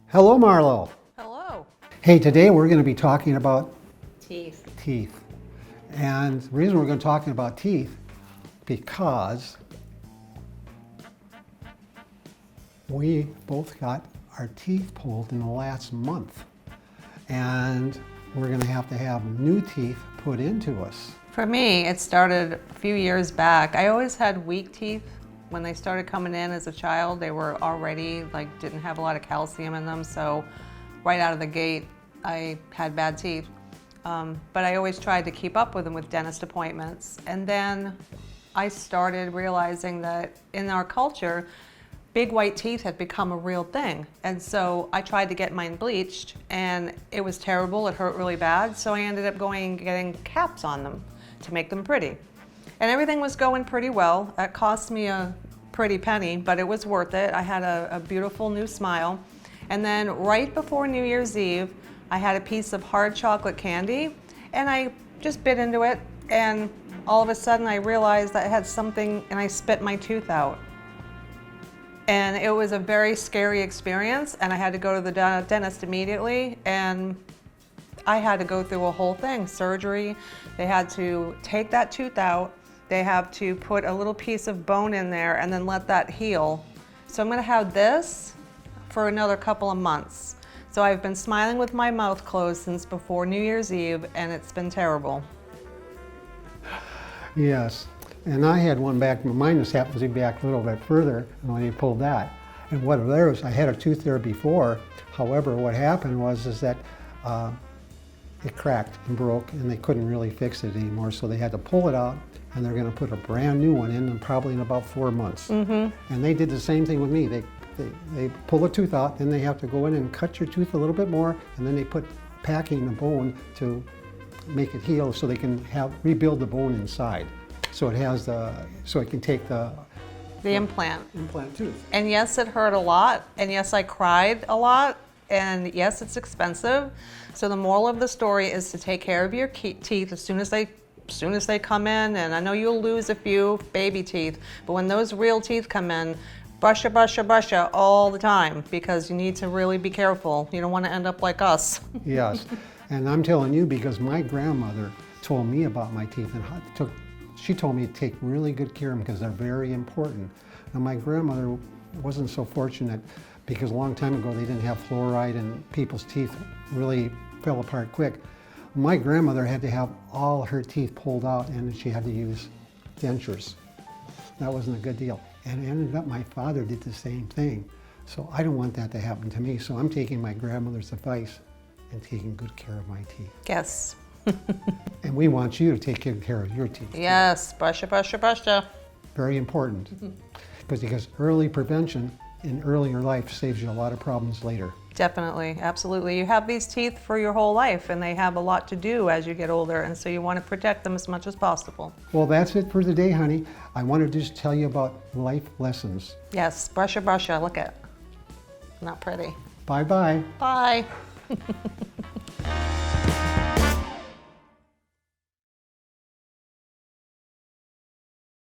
Hello, Marlo. Hello. Hey, today we're going to be talking about Teeth. teeth. And the reason we're going to be talking about teeth because we both got our teeth pulled in the last month. And we're going to have new teeth put into us. For me, it started a few years back. I always had weak teeth. When they started coming in as a child, they were already didn't have a lot of calcium in them. So right out of the gate, I had bad teeth. But I always tried to keep up with them with dentist appointments. And then I started realizing that in our culture, big white teeth had become a real thing. And so I tried to get mine bleached and it was terrible. It hurt really bad. So I ended up getting caps on them to make them pretty. And everything was going pretty well. It cost me a pretty penny, but it was worth it. I had a beautiful new smile. And then right before New Year's Eve, I had a piece of hard chocolate candy and I just bit into it. And all of a sudden I realized I had something and I spit my tooth out. And it was a very scary experience and I had to go to the dentist immediately and I had to go through a whole thing, surgery. They had to take that tooth out. They have to put a little piece of bone in there and then let that heal. So I'm gonna have this for another couple of months. So I've been smiling with my mouth closed since before New Year's Eve and it's been terrible. Yes, and I had one back, mine just happens to be back a little bit further when you pulled that. And what there was, I had a tooth there before. However, what happened was that it cracked and broke and they couldn't really fix it anymore. So they had to pull it out and they're gonna put a brand new one in probably in about 4 months. And they did the same thing with me. They pull the tooth out, then they have to go in and cut your tooth a little bit more, and then they put packing the bone to make it heal so they can rebuild the bone inside. So it has so it can take the implant tooth. And yes, it hurt a lot, and yes, I cried a lot, and yes, it's expensive. So the moral of the story is to take care of your teeth as soon as they come in, and I know you'll lose a few baby teeth, but when those real teeth come in, brush ya all the time because you need to really be careful. You don't want to end up like us. Yes, and I'm telling you because my grandmother told me about my teeth and she told me to take really good care of them because they're very important. Now my grandmother wasn't so fortunate because a long time ago they didn't have fluoride and people's teeth really fell apart quick. My grandmother had to have all her teeth pulled out and she had to use dentures. That wasn't a good deal. And it ended up my father did the same thing. So I don't want that to happen to me. So I'm taking my grandmother's advice and taking good care of my teeth. Yes. And we want you to take good care of your teeth. Yes, brush ya. Very important. Because early prevention in earlier life saves you a lot of problems later. Definitely, absolutely. You have these teeth for your whole life and they have a lot to do as you get older, and so you want to protect them as much as possible. Well, that's it for today, honey. I wanted to just tell you about life lessons. Yes, brush ya, look at. Not pretty. Bye-bye. Bye.